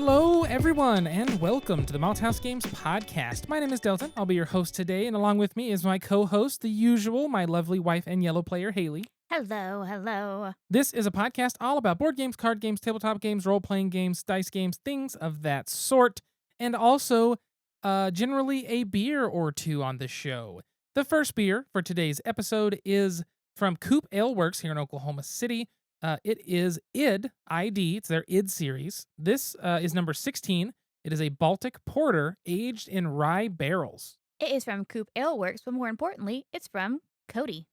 Hello, everyone, and welcome to the Malthaus Games podcast. My name is Delton. I'll be your host today, and along with me is my co-host, the usual, my lovely wife and yellow player, Haley. Hello, hello. This is a podcast all about board games, card games, tabletop games, role-playing games, dice games, things of that sort, and also generally a beer or two on the show. The first beer for today's episode is from Coop Ale Works here in Oklahoma City. It is ID. It's their ID series. This is number 16. It is a Baltic Porter aged in rye barrels. It is from Coop Ale Works, but more importantly, it's from Cody.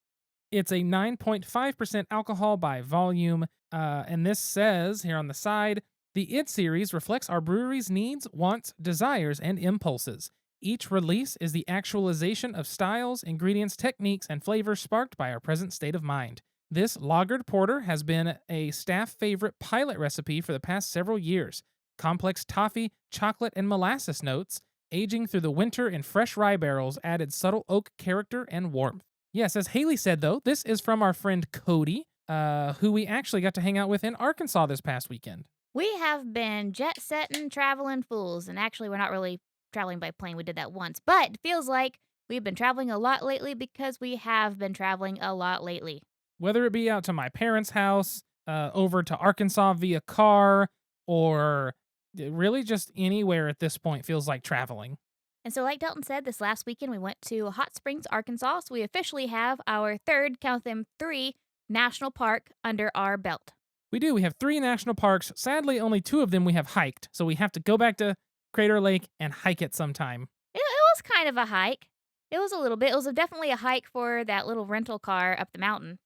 It's a 9.5% alcohol by volume. And this says here on the side, the ID series reflects our brewery's needs, wants, desires, and impulses. Each release is the actualization of styles, ingredients, techniques, and flavors sparked by our present state of mind. This lagered porter has been a staff favorite pilot recipe for the past several years. Complex toffee, chocolate, and molasses notes, aging through the winter in fresh rye barrels, added subtle oak character and warmth. Yes, as Haley said, though, this is from our friend Cody, who we actually got to hang out with in Arkansas this past weekend. We have been jet-setting, traveling fools, and actually we're not really traveling by plane. We did that once, but it feels like we've been traveling a lot lately because we have been traveling a lot lately. Whether it be out to my parents' house, over to Arkansas via car, or really just anywhere at this point feels like traveling. And so like Delton said, this last weekend we went to Hot Springs, Arkansas, so we officially have our third, count them 3, national park under our belt. We do. We have 3 national parks. Sadly, only 2 of them we have hiked, so we have to go back to Crater Lake and hike it sometime. It was kind of a hike. It was a little bit. It was definitely a hike for that little rental car up the mountain.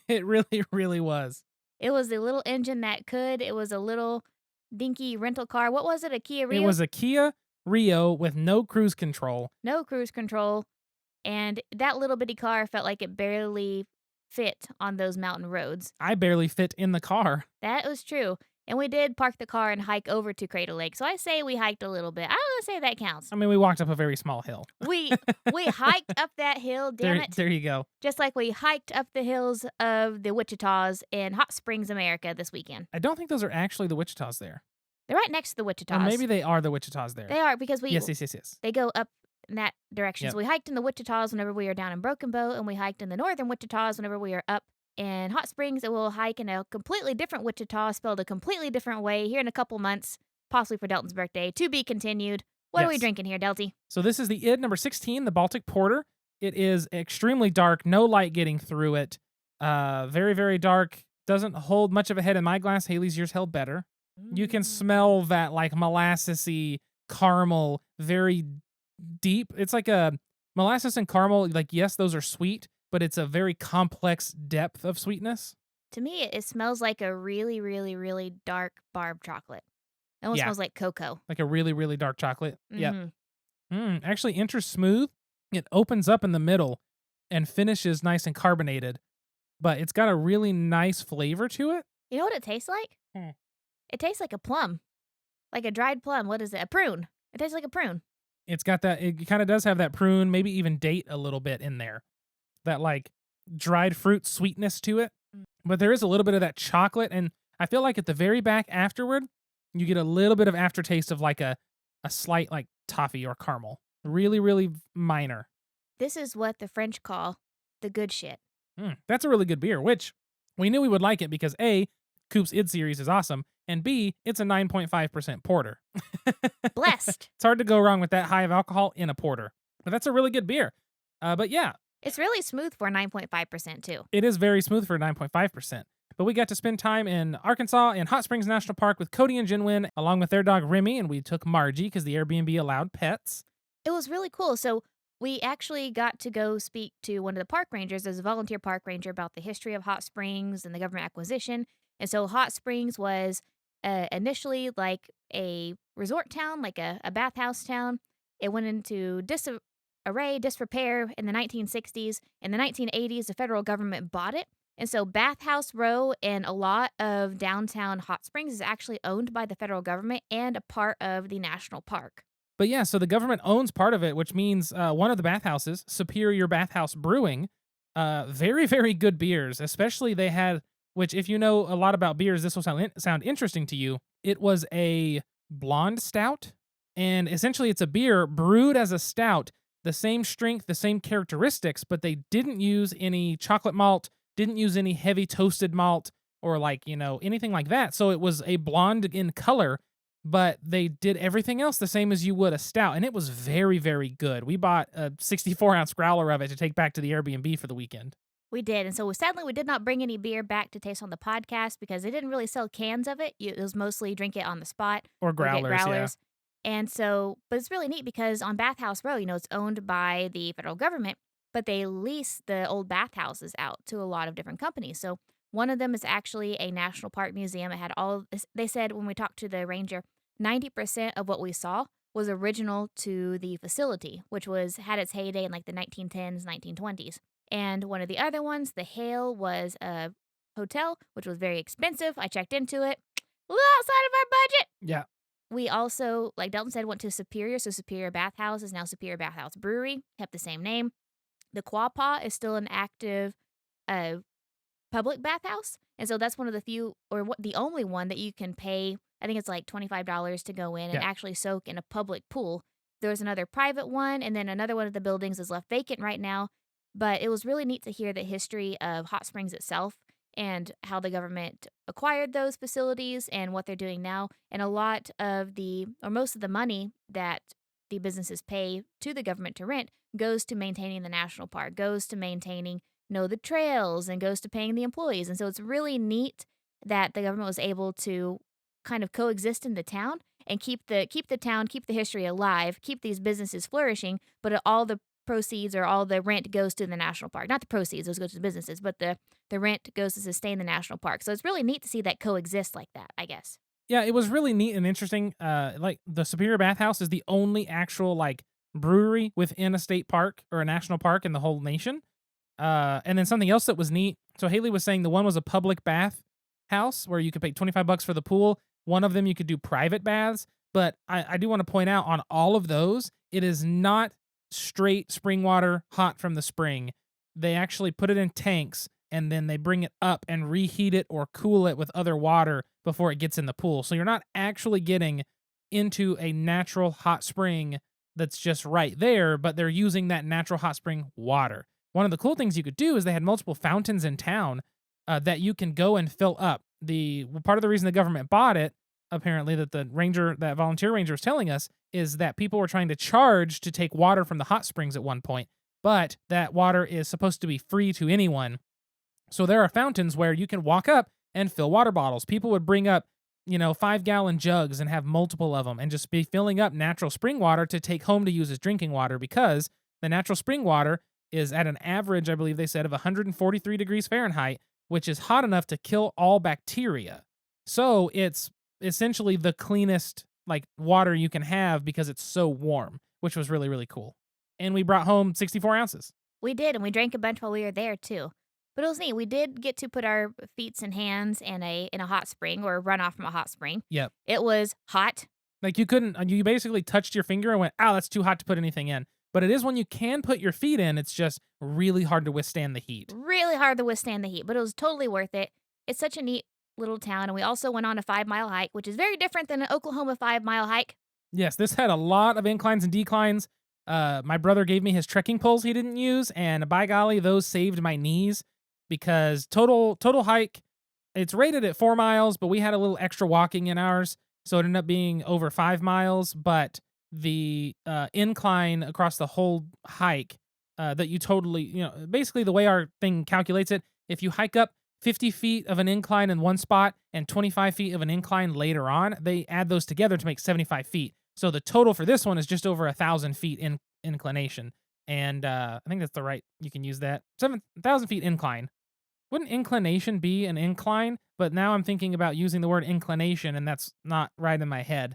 It really, really was. It was the little engine that could. It was a little dinky rental car. What was it? A Kia Rio? It was a Kia Rio with no cruise control. No cruise control. And that little bitty car felt like it barely fit on those mountain roads. I barely fit in the car. That was true. And we did park the car and hike over to Crater Lake. So I say we hiked a little bit. I don't say that counts. I mean, we walked up a very small hill. We hiked up that hill, damn it. There you go. Just like we hiked up the hills of the Wichitas in Hot Springs, America this weekend. I don't think those are actually the Wichitas there. They're right next to the Wichitas. Or maybe they are the Wichitas there. They are because we... Yes. They go up in that direction. Yep. So we hiked in the Wichitas whenever we were down in Broken Bow, and we hiked in the northern Wichitas whenever we were up in Hot Springs, and we'll hike in a completely different Wichita, spelled a completely different way, here in a couple months, possibly for Delton's birthday. To be continued. What are we drinking here, Delty? So this is the ID number 16, the Baltic Porter. It is extremely dark, no light getting through it. Very, very dark. Doesn't hold much of a head in my glass. Haley's yours held better. You can smell that like molassesy caramel, very deep. It's like a molasses and caramel. Like, yes, those are sweet, but it's a very complex depth of sweetness. To me, it smells like a really, really, really dark barb chocolate. It almost smells like cocoa. Like a really, really dark chocolate. Mm-hmm. Yeah. Actually enters smooth. It opens up in the middle and finishes nice and carbonated, but it's got a really nice flavor to it. You know what it tastes like? It tastes like a plum. Like a dried plum. What is it? A prune. It tastes like a prune. It's got that, it kind of does have that prune, maybe even date a little bit in there. That like dried fruit sweetness to it. But there is a little bit of that chocolate, and I feel like at the very back afterward, you get a little bit of aftertaste of like a slight like toffee or caramel. Really, really minor. This is what the French call the good shit. That's a really good beer, which we knew we would like it because A, Coop's ID series is awesome, and B, it's a 9.5% porter. Blessed. It's hard to go wrong with that high of alcohol in a porter. But that's a really good beer. But yeah. It's really smooth for 9.5% too. It is very smooth for 9.5%. But we got to spend time in Arkansas in Hot Springs National Park with Cody and Jinwin, along with their dog Remy, and we took Margie because the Airbnb allowed pets. It was really cool. So we actually got to go speak to one of the park rangers as a volunteer park ranger about the history of Hot Springs and the government acquisition. And so Hot Springs was initially like a resort town, like a bathhouse town. It went into disrepair in the 1960s. In the 1980s, the federal government bought it. And so Bathhouse Row and a lot of downtown Hot Springs is actually owned by the federal government and a part of the national park. But yeah, so the government owns part of it, which means one of the bathhouses, Superior Bathhouse Brewing, very, very good beers. Especially they had, which if you know a lot about beers, this will sound interesting to you. It was a blonde stout. And essentially, it's a beer brewed as a stout, the same strength, the same characteristics, but they didn't use any chocolate malt, didn't use any heavy toasted malt or like, anything like that. So it was a blonde in color, but they did everything else the same as you would a stout. And it was very, very good. We bought a 64-ounce growler of it to take back to the Airbnb for the weekend. We did, and so sadly, we did not bring any beer back to taste on the podcast because they didn't really sell cans of it. It was mostly drink it on the spot Or or get growlers, yeah. growlers. And so, but it's really neat because on Bathhouse Row, it's owned by the federal government, but they lease the old bathhouses out to a lot of different companies. So one of them is actually a national park museum. It had all of this. They said when we talked to the ranger, 90% of what we saw was original to the facility, which had its heyday in like the 1910s, 1920s. And one of the other ones, the Hale, was a hotel, which was very expensive. I checked into it. A little outside of our budget. Yeah. We also, like Dalton said, went to Superior. So Superior Bathhouse is now Superior Bathhouse Brewery, kept the same name. The Quapaw is still an active uh, public bathhouse. And so that's one of the few, or the only one that you can pay, I think it's like $25 to go in and Yeah. actually soak in a public pool. There's another private one, and then another one of the buildings is left vacant right now. But it was really neat to hear the history of Hot Springs itself and how the government acquired those facilities and what they're doing now. And a lot of or most of the money that the businesses pay to the government to rent goes to maintaining the national park, goes to maintaining, the trails, and goes to paying the employees. And so it's really neat that the government was able to kind of coexist in the town and keep the town, keep the history alive, keep these businesses flourishing, but all the proceeds or all the rent goes to the national park. Not the proceeds, those go to the businesses, but the rent goes to sustain the national park. So it's really neat to see that coexist like that, I guess. Yeah, it was really neat and interesting. Like the Superior Bathhouse is the only actual like brewery within a state park or a national park in the whole nation. And then something else that was neat. So Haley was saying the one was a public bath house where you could pay $25 for the pool. One of them you could do private baths. But I do want to point out on all of those, it is not straight spring water hot from the spring. They actually put it in tanks and then they bring it up and reheat it or cool it with other water before it gets in the pool. So you're not actually getting into a natural hot spring that's just right there, but they're using that natural hot spring water. One of the cool things you could do is they had multiple fountains in town that you can go and fill up. The part of the reason the government bought it, apparently, that volunteer ranger was telling us, is that people were trying to charge to take water from the hot springs at one point, but that water is supposed to be free to anyone. So there are fountains where you can walk up and fill water bottles. People would bring up, 5-gallon jugs and have multiple of them and just be filling up natural spring water to take home to use as drinking water because the natural spring water is at an average, I believe they said, of 143 degrees Fahrenheit, which is hot enough to kill all bacteria. So it's essentially the cleanest like water you can have because it's so warm, which was really, really cool. And we brought home 64 ounces. We did, and we drank a bunch while we were there too. But it was neat. We did get to put our feet and hands in a hot spring or run off from a hot spring. Yep. It was hot. Like you basically touched your finger and went, "Oh, that's too hot to put anything in." But it is when you can put your feet in, it's just really hard to withstand the heat. Really hard to withstand the heat, but it was totally worth it. It's such a neat little town, and we also went on a 5-mile hike, which is very different than an Oklahoma 5-mile hike. Yes, this had a lot of inclines and declines. My brother gave me his trekking poles he didn't use, and by golly, those saved my knees because total hike, it's rated at 4 miles, but we had a little extra walking in ours, so it ended up being over 5 miles. But the incline across the whole hike that you totally, basically the way our thing calculates it, if you hike up 50 feet of an incline in one spot and 25 feet of an incline later on, they add those together to make 75 feet. So the total for this one is just over 1,000 feet in inclination. And I think that's the right, you can use that. 7,000 feet incline. Wouldn't inclination be an incline? But now I'm thinking about using the word inclination, and that's not right in my head.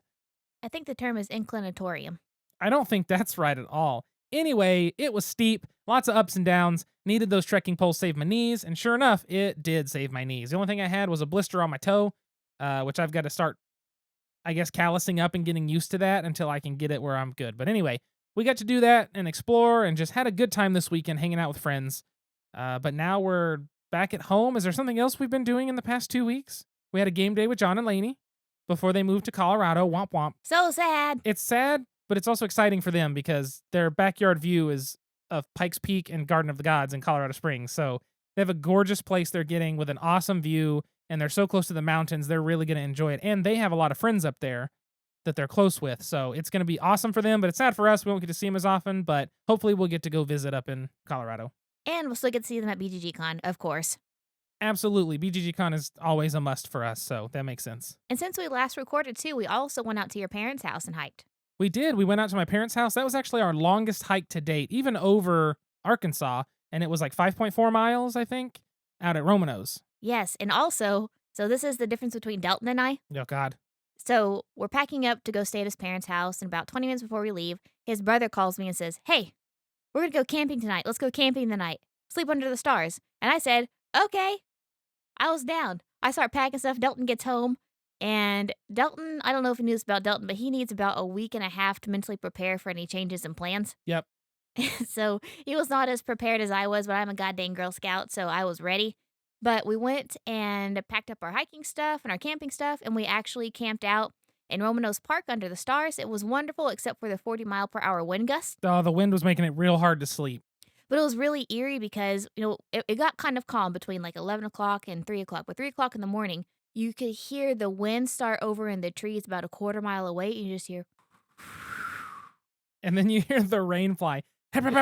I think the term is inclinatorium. I don't think that's right at all. Anyway, it was steep, lots of ups and downs, needed those trekking poles save my knees, and sure enough, it did save my knees. The only thing I had was a blister on my toe, which I've got to start, I guess, callousing up and getting used to that until I can get it where I'm good. But anyway, we got to do that and explore and just had a good time this weekend hanging out with friends. But now we're back at home. Is there something else we've been doing in the past 2 weeks? We had a game day with John and Lainey. before they move to Colorado. Womp womp. So sad. It's sad, but it's also exciting for them because their backyard view is of Pikes Peak and Garden of the Gods in Colorado Springs. So they have a gorgeous place they're getting with an awesome view, and they're so close to the mountains, they're really going to enjoy it. And they have a lot of friends up there that they're close with. So it's going to be awesome for them, but it's sad for us. We won't get to see them as often, but hopefully we'll get to go visit up in Colorado. And we'll still get to see them at BGG-Con, of course. Absolutely. BGG-Con is always a must for us, so that makes sense. And since we last recorded, too, we also went out to your parents' house and hiked. We did. We went out to my parents' house. That was actually our longest hike to date, even over Arkansas, and it was like 5.4 miles, I think, out at Romano's. Yes, and also, so this is the difference between Delton and I. Oh, God. So we're packing up to go stay at his parents' house, and about 20 minutes before we leave, his brother calls me and says, "Hey, we're going to go camping tonight. Let's go camping tonight. Sleep under the stars." And I said, "Okay." I was down. I start packing stuff. Delton gets home. And Delton, I don't know if you knew this about Delton, but he needs about a week and a half to mentally prepare for any changes and plans. Yep. So he was not as prepared as I was, but I'm a goddamn Girl Scout, so I was ready. But we went and packed up our hiking stuff and our camping stuff, and we actually camped out in Romano's Park under the stars. It was wonderful, except for the 40-mile-per-hour wind gust. Oh, the wind was making it real hard to sleep. But it was really eerie because, it got kind of calm between like 11 o'clock and 3 o'clock. But 3 o'clock in the morning, you could hear the wind start over in the trees about a quarter mile away. And you just hear. And then you hear the rain fly against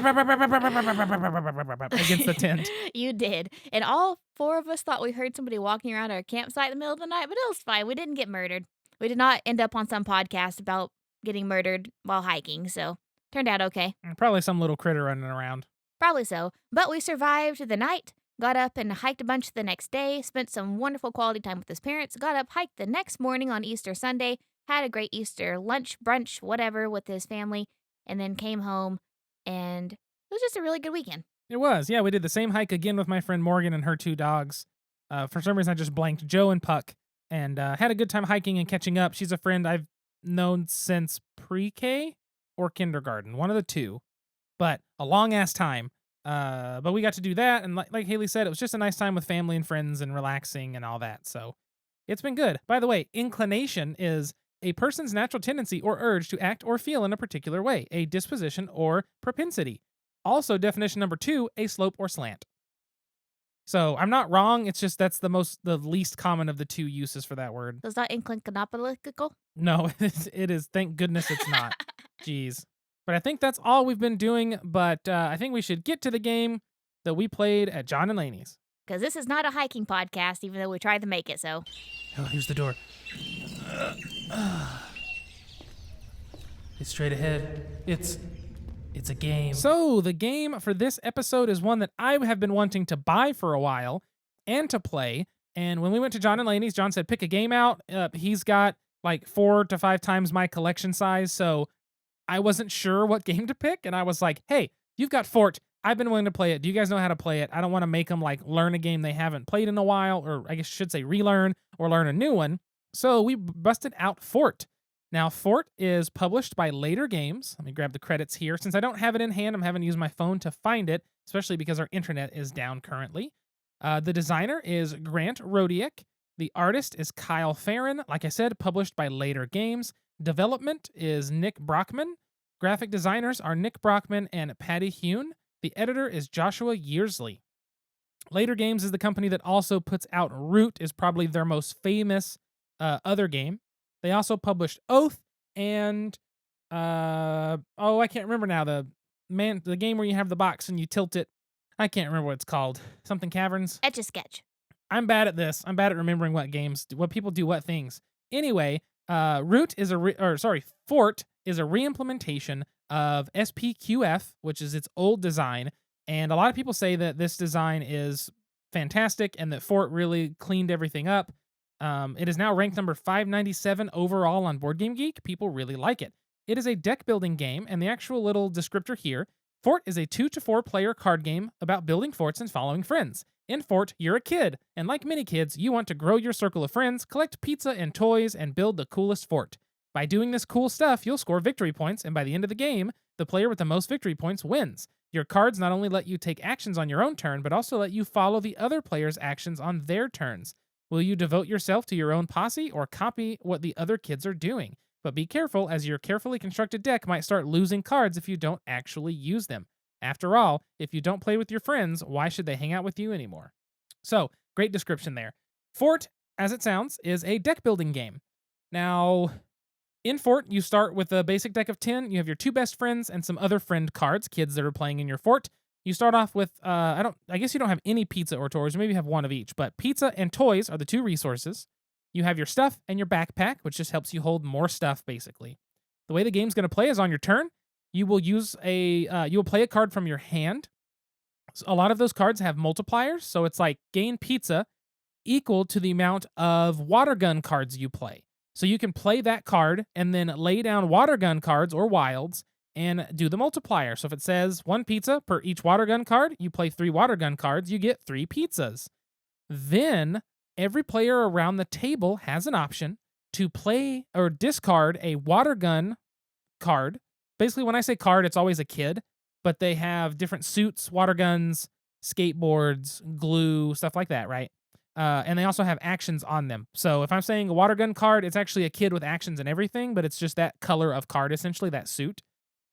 the tent. You did. And all four of us thought we heard somebody walking around our campsite in the middle of the night, but it was fine. We didn't get murdered. We did not end up on some podcast about getting murdered while hiking, so turned out okay. Probably some little critter running around. Probably so. But we survived the night, got up and hiked a bunch the next day, spent some wonderful quality time with his parents, got up, hiked the next morning on Easter Sunday, had a great Easter lunch, brunch, whatever with his family, and then came home, and it was just a really good weekend. It was. Yeah, we did the same hike again with my friend Morgan and her 2 dogs. For some reason, I just blanked Joe and Puck, and had a good time hiking and catching up. She's a friend I've known since pre-K or kindergarten, one of the 2. But a long-ass time. But we got to do that, and like Haley said, it was just a nice time with family and friends and relaxing and all that, so it's been good. By the way, inclination is a person's natural tendency or urge to act or feel in a particular way, a disposition or propensity. Also, definition number 2, a slope or slant. So I'm not wrong, it's just that's the least common of the 2 uses for that word. So it's not inclinopatical? No, it is. Thank goodness it's not. Jeez. But I think that's all we've been doing, but I think we should get to the game that we played at John and Laney's. Because this is not a hiking podcast, even though we tried to make it so. Oh, here's the door. It's straight ahead. It's a game. So the game for this episode is one that I have been wanting to buy for a while and to play. And when we went to John and Laney's, John said, pick a game out. He's got like 4 to 5 times my collection size, so I wasn't sure what game to pick, and I was like, hey, you've got Fort. I've been willing to play it. Do you guys know how to play it? I don't want to make them like learn a game they haven't played in a while, or I guess I should say relearn or learn a new one. So we busted out Fort. Now, Fort is published by Later Games. Let me grab the credits here. Since I don't have it in hand, I'm having to use my phone to find it, especially because our internet is down currently. The designer is Grant Rodiak. The artist is Kyle Farron. Like I said, published by Later Games. Development is Nick Brockman. Graphic designers are Nick Brockman and Patty Hune. The editor is Joshua Yearsley. Later Games is the company that also puts out Root, is probably their most famous other game. They also published Oath and I can't remember now, the game where you have the box and you tilt it. I can't remember what it's called. Something Caverns. Etch-a-Sketch. I'm bad at this. I'm bad at remembering what people do what things. Anyway, Fort is a reimplementation of SPQF, which is its old design, and a lot of people say that this design is fantastic and that Fort really cleaned everything up. It is now ranked number 597 overall on Board Game Geek. People really like it. It is a deck building game, and the actual little descriptor here, Fort is a 2 to 4 player card game about building forts and following friends. In Fort, you're a kid, and like many kids, you want to grow your circle of friends, collect pizza and toys, and build the coolest fort. By doing this cool stuff, you'll score victory points, and by the end of the game, the player with the most victory points wins. Your cards not only let you take actions on your own turn, but also let you follow the other player's actions on their turns. Will you devote yourself to your own posse or copy what the other kids are doing? But be careful, as your carefully constructed deck might start losing cards if you don't actually use them. After all, if you don't play with your friends, why should they hang out with you anymore? So, great description there. Fort, as it sounds, is a deck building game. Now, in Fort, you start with a basic deck of 10. You have your two best friends and some other friend cards, kids that are playing in your fort. You start off with I guess you don't have any pizza or toys, maybe you have one of each, but pizza and toys are the two resources. You have your stuff and your backpack, which just helps you hold more stuff basically. The way the game's going to play is on your turn, you will you will play a card from your hand. So a lot of those cards have multipliers, so it's like gain pizza equal to the amount of water gun cards you play. So you can play that card and then lay down water gun cards or wilds and do the multiplier. So if it says 1 pizza per each water gun card, you play 3 water gun cards, you get 3 pizzas. Then every player around the table has an option to play or discard a water gun card. Basically, when I say card, it's always a kid, but they have different suits, water guns, skateboards, glue, stuff like that, right? And they also have actions on them. So if I'm saying a water gun card, it's actually a kid with actions and everything, but it's just that color of card, essentially, that suit.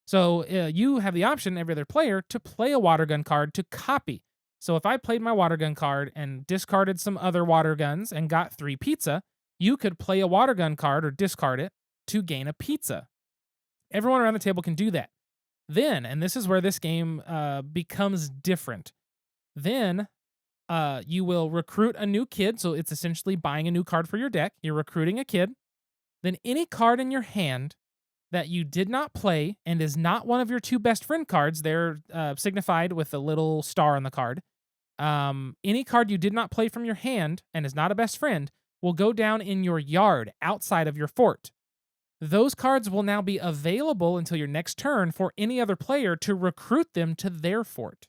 So you have the option, every other player, to play a water gun card to copy. So if I played my water gun card and discarded some other water guns and got 3 pizza, you could play a water gun card or discard it to gain a pizza. Everyone around the table can do that. Then, and this is where this game becomes different, then you will recruit a new kid. So it's essentially buying a new card for your deck. You're recruiting a kid. Then any card in your hand that you did not play and is not one of your 2 best friend cards, they're signified with a little star on the card. Any card you did not play from your hand and is not a best friend will go down in your yard outside of your fort. Those cards will now be available until your next turn for any other player to recruit them to their fort.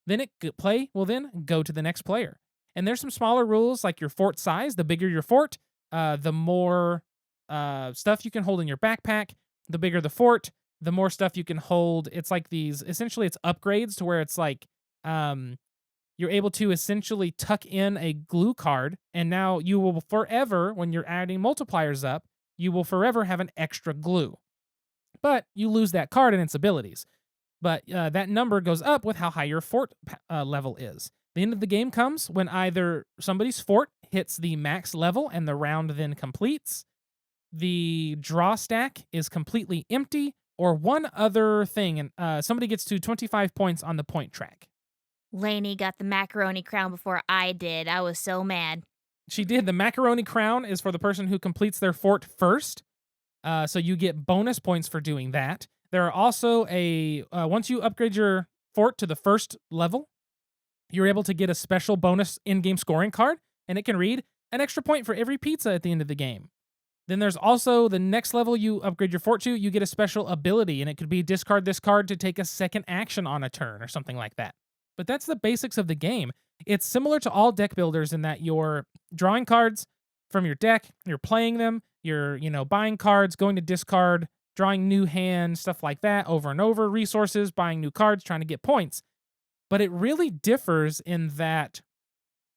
Then play will then go to the next player. And there's some smaller rules like your fort size. The bigger your fort, the more stuff you can hold in your backpack. The bigger the fort, the more stuff you can hold. It's like essentially it's upgrades to where it's like you're able to essentially tuck in a glue card. And now you will forever, when you're adding multipliers up, you will forever have an extra glue. But you lose that card and its abilities. But that number goes up with how high your fort level is. The end of the game comes when either somebody's fort hits the max level and the round then completes, the draw stack is completely empty, or one other thing, and somebody gets to 25 points on the point track. Lainey got the macaroni crown before I did. I was so mad. She did. The macaroni crown is for the person who completes their fort first. So you get bonus points for doing that. There are also once you upgrade your fort to the first level, you're able to get a special bonus in-game scoring card, and it can read an extra point for every pizza at the end of the game. Then there's also the next level you upgrade your fort to, you get a special ability, and it could be discard this card to take a second action on a turn or something like that. But that's the basics of the game. It's similar to all deck builders in that you're drawing cards from your deck, you're playing them, you're, buying cards, going to discard, drawing new hands, stuff like that over and over, resources, buying new cards, trying to get points. But it really differs in that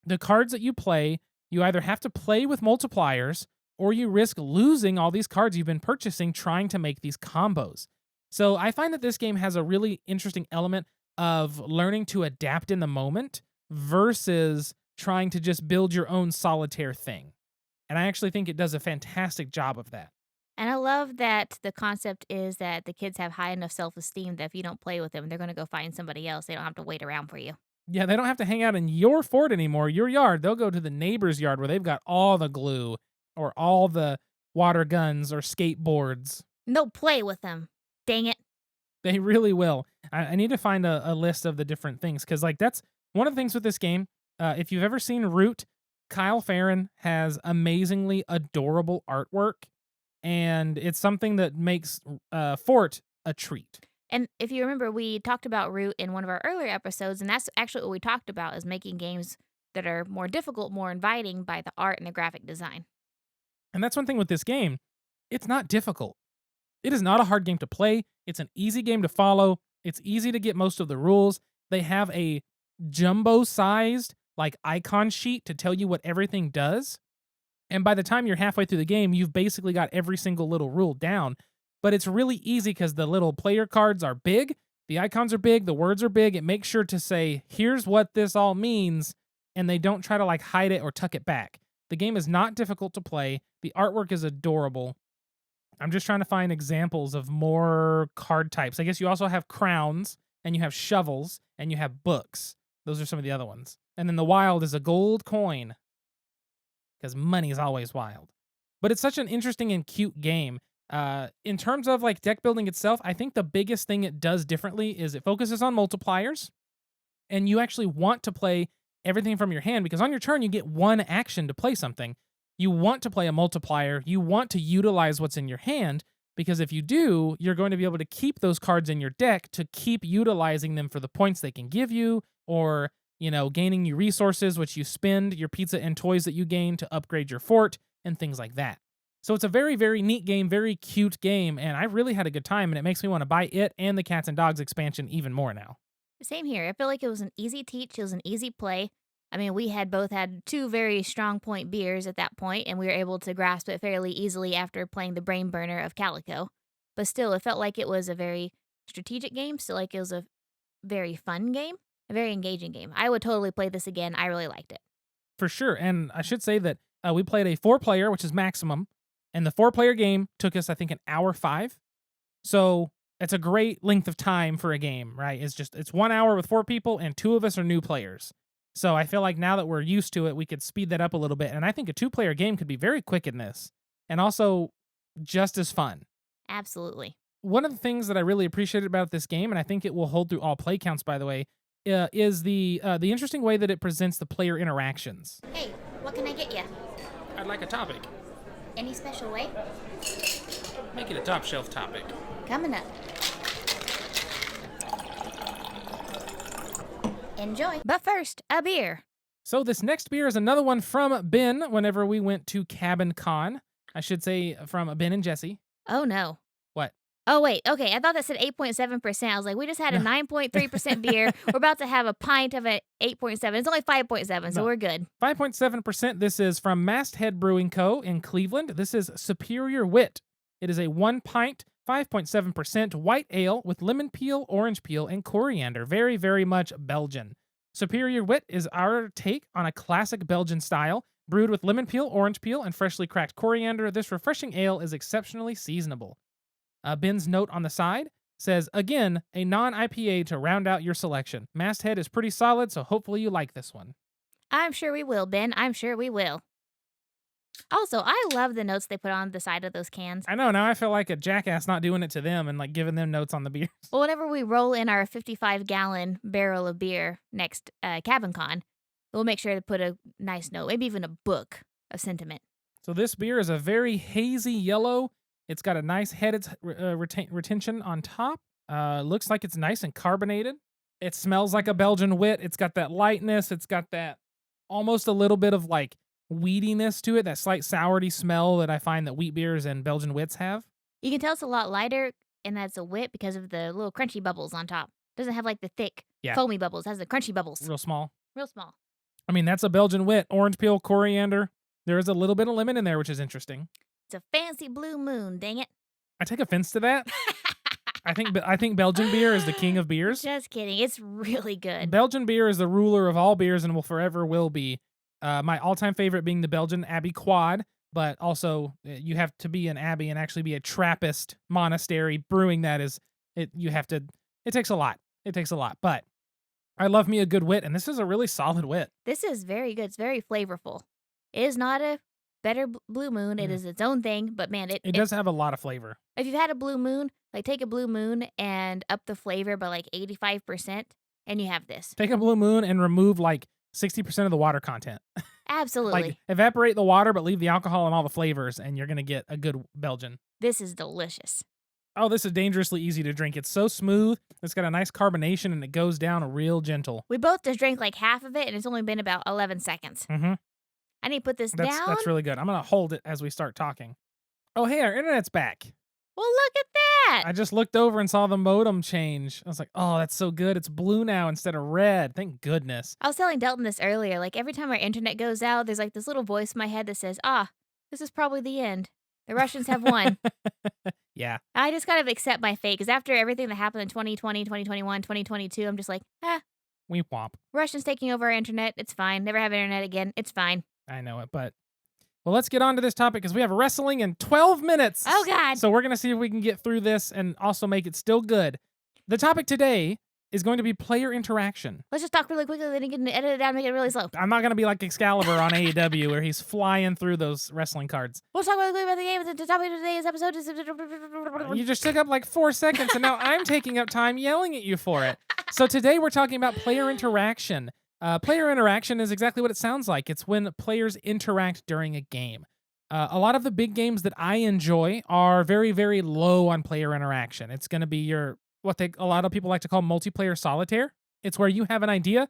the cards that you play, you either have to play with multipliers or you risk losing all these cards you've been purchasing trying to make these combos. So I find that this game has a really interesting element of learning to adapt in the moment versus trying to just build your own solitaire thing. And I actually think it does a fantastic job of that. And I love that the concept is that the kids have high enough self-esteem that if you don't play with them, they're going to go find somebody else. They don't have to wait around for you. Yeah, they don't have to hang out in your fort anymore, your yard. They'll go to the neighbor's yard where they've got all the glue or all the water guns or skateboards. And they'll play with them. Dang it. They really will. I need to find a list of the different things because, that's one of the things with this game. If you've ever seen Root, Kyle Farron has amazingly adorable artwork, and it's something that makes Fort a treat. And if you remember, we talked about Root in one of our earlier episodes, and that's actually what we talked about, is making games that are more difficult, more inviting by the art and the graphic design. And that's one thing with this game. It's not difficult. It is not a hard game to play. It's an easy game to follow. It's easy to get most of the rules. They have a jumbo-sized, like icon sheet to tell you what everything does. And by the time you're halfway through the game, you've basically got every single little rule down. But it's really easy because the little player cards are big, the icons are big, the words are big. It makes sure to say, here's what this all means, and they don't try to like hide it or tuck it back. The game is not difficult to play. The artwork is adorable. I'm just trying to find examples of more card types. I guess you also have crowns, and you have shovels, and you have books. Those are some of the other ones. And then the wild is a gold coin, because money is always wild. But it's such an interesting and cute game. In terms of like deck building itself, I think the biggest thing it does differently is it focuses on multipliers, and you actually want to play everything from your hand because on your turn you get one action to play something. You want to play a multiplier. You want to utilize what's in your hand because if you do, you're going to be able to keep those cards in your deck to keep utilizing them for the points they can give you or, gaining you resources, which you spend your pizza and toys that you gain to upgrade your fort and things like that. So it's a very, very neat game, very cute game, and I really had a good time, and it makes me want to buy it and the Cats and Dogs expansion even more now. Same here. I feel like it was an easy teach. It was an easy play. I mean, we had both had 2 very strong point beers at that point, and we were able to grasp it fairly easily after playing the brain burner of Calico. But still, it felt like it was a very strategic game, still like it was a very fun game, a very engaging game. I would totally play this again. I really liked it. For sure, and I should say that we played a 4-player, which is maximum, and the 4-player game took us, I think, an hour 5. So it's a great length of time for a game, right? It's 1 hour with 4 people, and 2 of us are new players. So I feel like now that we're used to it, we could speed that up a little bit. And I think a 2-player game could be very quick in this and also just as fun. Absolutely. One of the things that I really appreciated about this game, and I think it will hold through all play counts, by the way, is the interesting way that it presents the player interactions. Hey, what can I get you? I'd like a topic. Any special way? Make it a top shelf topic. Coming up. Enjoy. But first, a beer. So this next beer is another one from Ben whenever we went to Cabin Con. I should say from Ben and Jesse. Oh, no. What? Oh, wait. Okay. I thought that said 8.7%. I was like, we just had a 9.3% beer. We're about to have a pint of an 8.7. It's only 5.7, so we're good. 5.7%. This is from Masthead Brewing Co. in Cleveland. This is Superior Wit. It is a 1 pint, 5.7% white ale with lemon peel, orange peel, and coriander. Very, very much Belgian. Superior Wit is our take on a classic Belgian style. Brewed with lemon peel, orange peel, and freshly cracked coriander, this refreshing ale is exceptionally seasonable. Ben's note on the side says, again, a non-IPA to round out your selection. Masthead is pretty solid, so hopefully you like this one. I'm sure we will, Ben. I'm sure we will. Also, I love the notes they put on the side of those cans. I know, now I feel like a jackass not doing it to them and like giving them notes on the beers. Well, whenever we roll in our 55-gallon barrel of beer next Cabin Con, we'll make sure to put a nice note, maybe even a book of sentiment. So this beer is a very hazy yellow. It's got a nice head retention on top. Looks like it's nice and carbonated. It smells like a Belgian wit. It's got that lightness. It's got that almost a little bit of like weediness to it, that slight sourty smell that I find that wheat beers and Belgian wits have. You can tell it's a lot lighter, and that's a wit because of the little crunchy bubbles on top. It doesn't have like the thick, foamy bubbles. It has the crunchy bubbles. Real small. Real small. I mean, that's a Belgian wit. Orange peel, coriander. There is a little bit of lemon in there, which is interesting. It's a fancy blue moon, dang it. I take offense to that. I think Belgian beer is the king of beers. Just kidding. It's really good. Belgian beer is the ruler of all beers and will forever will be. My all-time favorite being the Belgian Abbey Quad, but also you have to be an abbey and actually be a Trappist monastery. Brewing that it takes a lot. It takes a lot, but I love me a good wit, and this is a really solid wit. This is very good. It's very flavorful. It is not a better blue moon. It is its own thing, but man, it does have a lot of flavor. If you've had a blue moon, like take a blue moon and up the flavor by like 85%, and you have this. Take a blue moon and remove like 60% of the water content. Absolutely. Like evaporate the water, but leave the alcohol and all the flavors, and you're going to get a good Belgian. This is delicious. Oh, this is dangerously easy to drink. It's so smooth. It's got a nice carbonation, and it goes down real gentle. We both just drank like half of it, and it's only been about 11 seconds. Mm-hmm. I need to put this down. That's really good. I'm going to hold it as we start talking. Oh, hey, our internet's back. Well, look at that. I just looked over and saw the modem change. I was like, oh, that's so good. It's blue now instead of red. Thank goodness. I was telling Delton this earlier. Like every time our internet goes out, there's like this little voice in my head that says, "Ah, this is probably the end. The Russians have won." Yeah. I just kind of accept my fate because after everything that happened in 2020, 2021, 2022, I'm just like, We womp. Russians taking over our internet. It's fine. Never have internet again. It's fine. I know it, but well, let's get on to this topic because we have wrestling in 12 minutes. Oh, God. So we're going to see if we can get through this and also make it still good. The topic today is going to be player interaction. Let's just talk really quickly, then you can edit it down and make it really slow. I'm not going to be like Excalibur on AEW where he's flying through those wrestling cards. We'll talk really quickly about the game. The topic of today's episode is... You just took up like 4 seconds and now I'm taking up time yelling at you for it. So today we're talking about player interaction. Player interaction is exactly what it sounds like. It's when players interact during a game. A lot of the big games that I enjoy are very, very low on player interaction. It's going to be your a lot of people like to call multiplayer solitaire. It's where you have an idea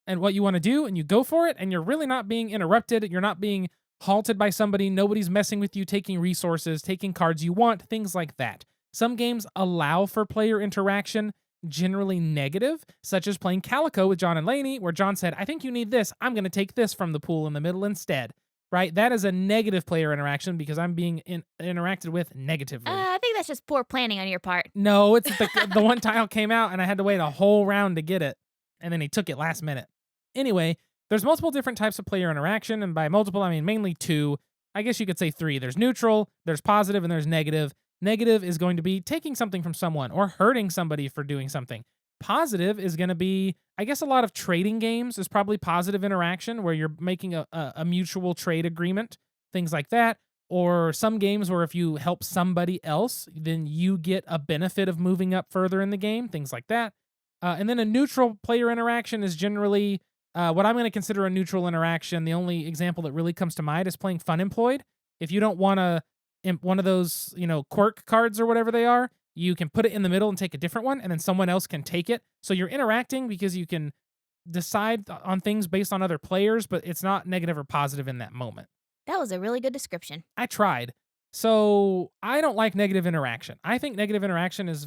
and what you want to do and you go for it and you're really not being interrupted. You're not being halted by somebody. Nobody's messing with you, taking resources, taking cards you want, things like that. Some games allow for player interaction, generally negative, such as playing Calico with John and Lainey, where John said, I think you need this. I'm going to take this from the pool in the middle instead. Right? That is a negative player interaction because I'm being interacted with negatively. I think that's just poor planning on your part. No, it's the one tile came out and I had to wait a whole round to get it. And then he took it last minute. Anyway, there's multiple different types of player interaction. And by multiple, I mean mainly 2. I guess you could say 3. There's neutral, there's positive, and there's negative. Negative is going to be taking something from someone or hurting somebody for doing something. Positive is going to be, I guess a lot of trading games is probably positive interaction where you're making a mutual trade agreement, things like that. Or some games where if you help somebody else, then you get a benefit of moving up further in the game, things like that. And then a neutral player interaction is generally what I'm going to consider a neutral interaction. The only example that really comes to mind is playing Fun Employed. If you don't want one of those, quirk cards or whatever they are, you can put it in the middle and take a different one, and then someone else can take it. So you're interacting because you can decide on things based on other players, but it's not negative or positive in that moment. That was a really good description. I tried. So I don't like negative interaction. I think negative interaction is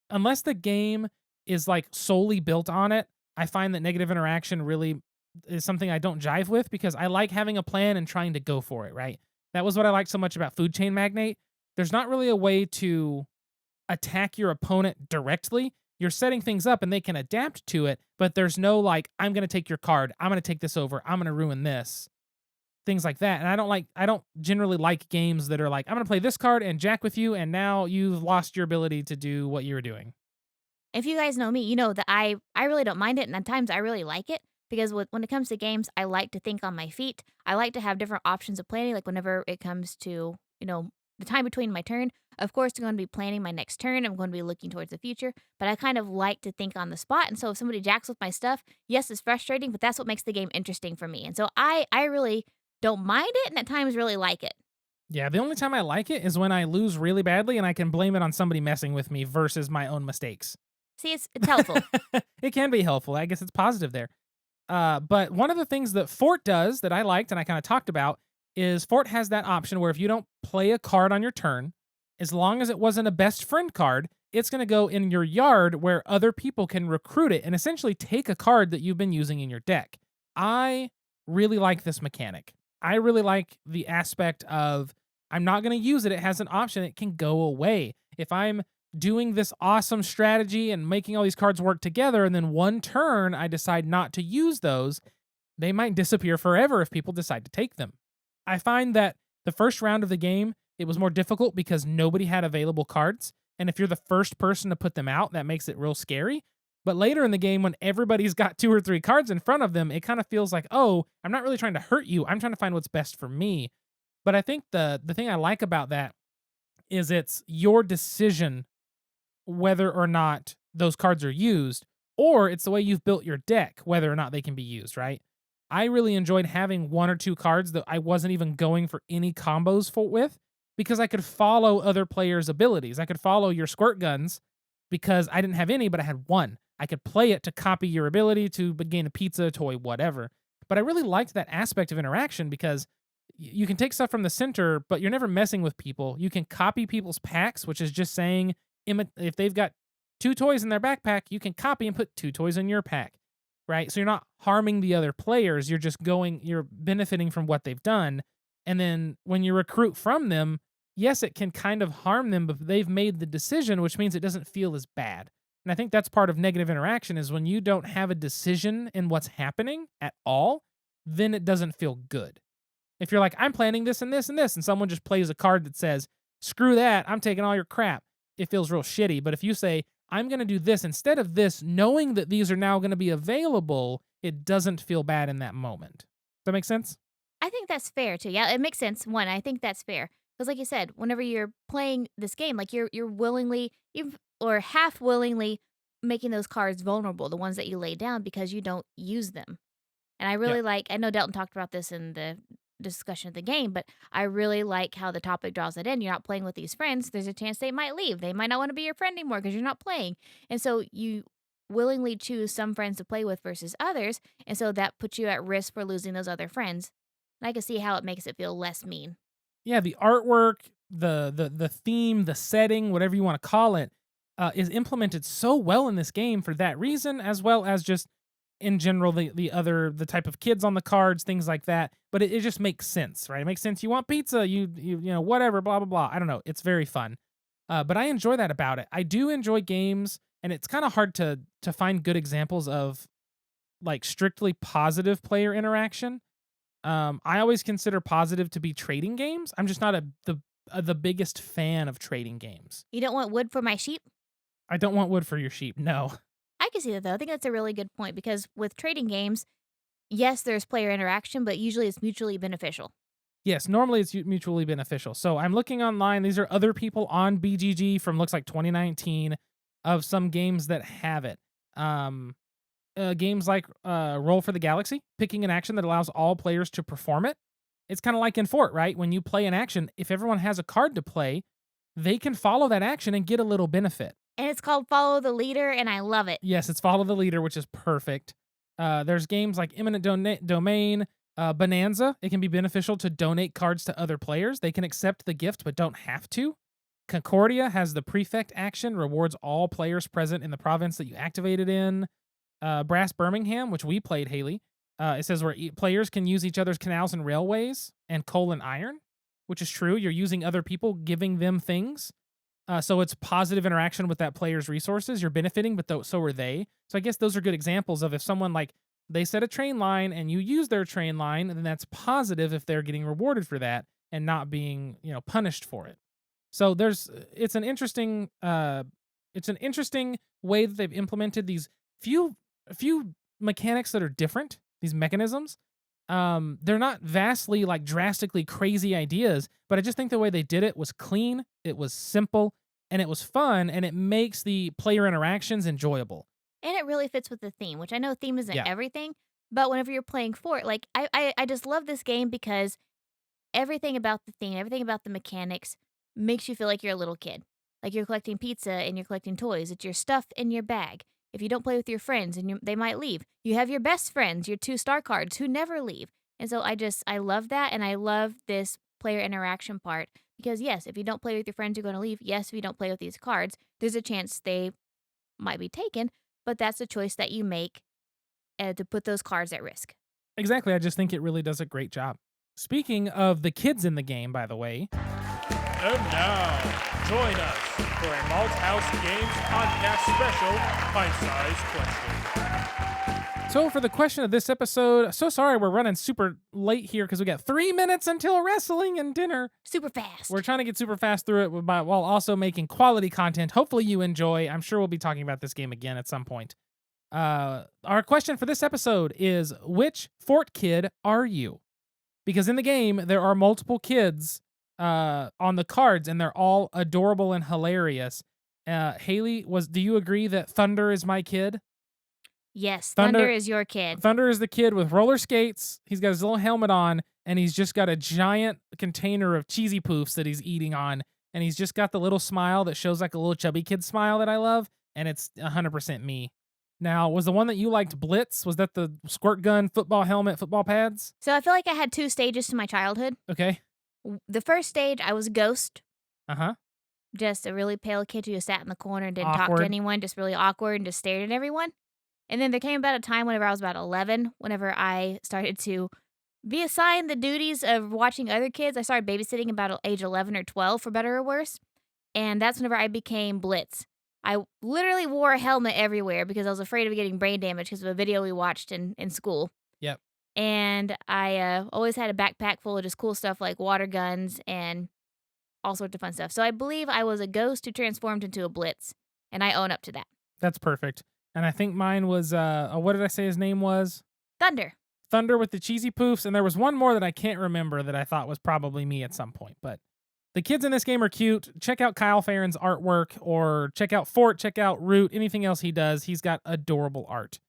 unless the game is like solely built on it, I find that negative interaction really is something I don't jive with because I like having a plan and trying to go for it, right? That was what I liked so much about Food Chain Magnate. There's not really a way to attack your opponent directly. You're setting things up and they can adapt to it, but there's no like, I'm going to take your card. I'm going to take this over. I'm going to ruin this. Things like that. And I don't generally like games that are like, I'm going to play this card and jack with you, and now you've lost your ability to do what you were doing. If you guys know me, you know that I really don't mind it, and at times I really like it because when it comes to games, I like to think on my feet. I like to have different options of planning, like whenever it comes to, the time between my turn. Of course, I'm going to be planning my next turn. I'm going to be looking towards the future, but I kind of like to think on the spot. And so if somebody jacks with my stuff, yes, it's frustrating, but that's what makes the game interesting for me. And so I really don't mind it, and at times really like it. Yeah, the only time I like it is when I lose really badly and I can blame it on somebody messing with me versus my own mistakes. See, it's helpful. It can be helpful. I guess it's positive there. But one of the things that Fort does that I liked and I kind of talked about is Fort has that option where if you don't play a card on your turn, as long as it wasn't a best friend card, it's going to go in your yard where other people can recruit it and essentially take a card that you've been using in your deck. I really like this mechanic. I really like the aspect of I'm not going to use it. It has an option. It can go away. If I'm doing this awesome strategy and making all these cards work together, and then one turn I decide not to use those, they might disappear forever if people decide to take them. I find that the first round of the game, it was more difficult because nobody had available cards. And if you're the first person to put them out, that makes it real scary. But later in the game, when everybody's got 2 or 3 cards in front of them, it kind of feels like, oh, I'm not really trying to hurt you. I'm trying to find what's best for me. But I think the thing I like about that is it's your decision whether or not those cards are used, or it's the way you've built your deck, whether or not they can be used, right? I really enjoyed having 1 or 2 cards that I wasn't even going for any combos with because I could follow other players' abilities. I could follow your squirt guns because I didn't have any, but I had 1. I could play it to copy your ability to gain a pizza, toy, whatever. But I really liked that aspect of interaction because You can take stuff from the center, but you're never messing with people. You can copy people's packs, which is just saying if they've got 2 toys in their backpack, you can copy and put 2 toys in your pack, right? So you're not harming the other players. You're benefiting from what they've done. And then when you recruit from them, yes, it can kind of harm them, but they've made the decision, which means it doesn't feel as bad. And I think that's part of negative interaction is when you don't have a decision in what's happening at all, then it doesn't feel good. If you're like, I'm planning this and this and this, and someone just plays a card that says, screw that, I'm taking all your crap, it feels real shitty. But if you say, I'm going to do this instead of this, knowing that these are now going to be available, it doesn't feel bad in that moment. Does that make sense? I think that's fair too. Yeah, it makes sense. One, I think that's fair because, like you said, whenever you're playing this game, like you're willingly, or half willingly, making those cards vulnerable, the ones that you lay down because you don't use them. And I Yeah. really like. I know Delton talked about this in the discussion of the game, but I really like how the topic draws it in. You're not playing with these friends. There's a chance they might leave. They might not want to be your friend anymore because you're not playing. And so you willingly choose some friends to play with versus others. And so that puts you at risk for losing those other friends. And I can see how it makes it feel less mean. Yeah, the artwork, the theme, the setting, whatever you want to call it, is implemented so well in this game for that reason, as well as just in general the type of kids on the cards, things like that. But it just makes sense, right? It makes sense. You want pizza, you know whatever, blah blah blah. I don't know. It's very fun, but I enjoy that about it. I do enjoy games, and it's kind of hard to find good examples of like strictly positive player interaction. I always consider positive to be trading games. I'm just not the biggest fan of trading games. You don't want wood for my sheep? I don't want wood for your sheep. No. I can see that though. I think that's a really good point because with trading games, yes, there's player interaction, but usually it's mutually beneficial. Yes, normally it's mutually beneficial. So I'm looking online. These are other people on BGG from looks like 2019 of some games that have it. Um, Games like Roll for the Galaxy, picking an action that allows all players to perform it. It's kind of like in Fort, right? When you play an action, if everyone has a card to play, they can follow that action and get a little benefit. And it's called Follow the Leader, and I love it. Yes, it's Follow the Leader, which is perfect. There's games like Domain, Bonanza. It can be beneficial to donate cards to other players. They can accept the gift but don't have to. Concordia has the Prefect action, rewards all players present in the province that you activated in. Brass Birmingham, which we played, Haley. It says where players can use each other's canals and railways, and coal and iron, which is true. You're using other people, giving them things. So it's positive interaction with that player's resources. You're benefiting, but so are they. So I guess those are good examples of if someone like they set a train line and you use their train line, then that's positive if they're getting rewarded for that and not being punished for it. So it's an interesting way that they've implemented these few mechanics that are different. These mechanisms. They're not vastly like drastically crazy ideas, but I just think the way they did it was clean, it was simple, and it was fun, and it makes the player interactions enjoyable. And it really fits with the theme, which I know theme isn't Yeah. everything, but whenever you're playing Fort, like I just love this game because everything about the theme, everything about the mechanics makes you feel like you're a little kid. Like you're collecting pizza and you're collecting toys. It's your stuff in your bag. If you don't play with your friends and they might leave, you have your best friends, your 2-star cards who never leave. And so I love that. And I love this player interaction part because, yes, if you don't play with your friends, you're going to leave. Yes, if you don't play with these cards, there's a chance they might be taken, but that's a choice that you make to put those cards at risk. Exactly. I just think it really does a great job. Speaking of the kids in the game, by the way. And now, join us for a Malthaus Games podcast special, Pint-Sized Question. So for the question of this episode, so sorry we're running super late here because we got 3 minutes until wrestling and dinner. Super fast. We're trying to get super fast through it while also making quality content. Hopefully you enjoy. I'm sure we'll be talking about this game again at some point. Our question for this episode is, which Fort kid are you? Because in the game, there are multiple kids on the cards, and they're all adorable and hilarious. Haley, do you agree that Thunder is my kid? Yes, Thunder is your kid. Thunder is the kid with roller skates. He's got his little helmet on, and he's just got a giant container of cheesy poofs that he's eating on, and he's just got the little smile that shows like a little chubby kid smile that I love, and it's 100% me. Now, was the one that you liked Blitz? Was that the squirt gun, football helmet, football pads? So I feel like I had 2 stages to my childhood. Okay. The first stage, I was Ghost. Uh-huh. Just a really pale kid who just sat in the corner and didn't talk Awkward. to anyone, just really awkward and just stared at everyone. And then there came about a time whenever I was about 11, whenever I started to be assigned the duties of watching other kids. I started babysitting about age 11 or 12, for better or worse. And that's whenever I became Blitz. I literally wore a helmet everywhere because I was afraid of getting brain damage because of a video we watched in school. Yep. And I always had a backpack full of just cool stuff like water guns and all sorts of fun stuff. So I believe I was a Ghost who transformed into a Blitz, and I own up to that. That's perfect. And I think mine was, what did I say his name was? Thunder. Thunder with the cheesy poofs. And there was one more that I can't remember that I thought was probably me at some point. But the kids in this game are cute. Check out Kyle Farron's artwork, or check out Fort, check out Root, anything else he does. He's got adorable art.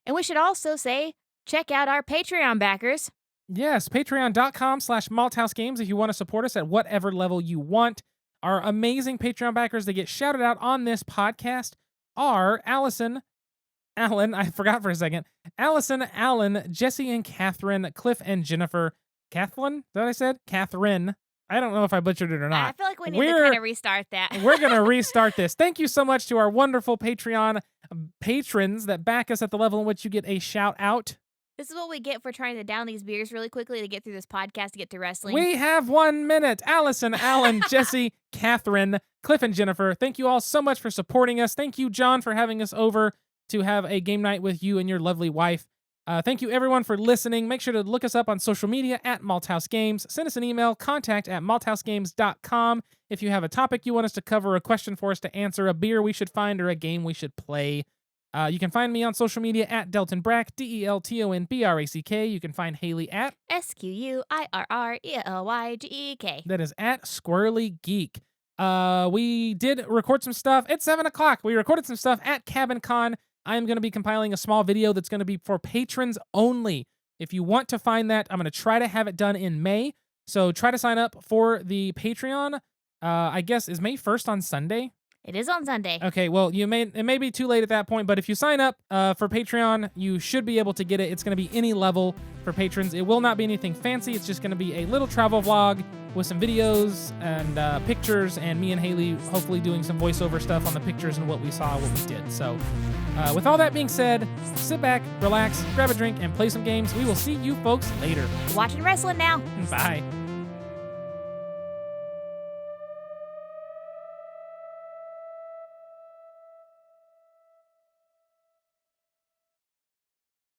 And we should also say, check out our Patreon backers. Yes, patreon.com/malthousegames if you want to support us at whatever level you want. Our amazing Patreon backers that get shouted out on this podcast are Allison, I forgot for a second. Allison, Alan, Jesse and Catherine, Cliff and Jennifer. Kathleen? Is that what I said? Catherine. I don't know if I butchered it or I not. feel like we need to kind of restart that. We're going to restart this. Thank you so much to our wonderful Patreon patrons that back us at the level in which you get a shout out. This is what we get for trying to down these beers really quickly to get through this podcast to get to wrestling. We have 1 minute. Allison, Alan, Jesse, Catherine, Cliff, and Jennifer. Thank you all so much for supporting us. Thank you, John, for having us over to have a game night with you and your lovely wife. Thank you, everyone, for listening. Make sure to look us up on social media at Malthaus Games. Send us an email, contact@malthausgames.com. If you have a topic you want us to cover, a question for us to answer, a beer we should find, or a game we should play. You can find me on social media at Delton Brack, DeltonBrack. You can find Haley at SQUIRRELYGEK. That is at Squirrely Geek. We did record some stuff at 7 o'clock. We recorded some stuff at Cabin Con. I am going to be compiling a small video that's going to be for patrons only. If you want to find that, I'm going to try to have it done in May. So try to sign up for the Patreon. I guess, is May 1st on Sunday? It is on Sunday. Okay, well, it may be too late at that point, but if you sign up for Patreon, you should be able to get it. It's going to be any level for patrons. It will not be anything fancy. It's just going to be a little travel vlog with some videos and pictures, and me and Haley hopefully doing some voiceover stuff on the pictures and what we saw, what we did. So with all that being said, sit back, relax, grab a drink, and play some games. We will see you folks later. Watching wrestling now. Bye.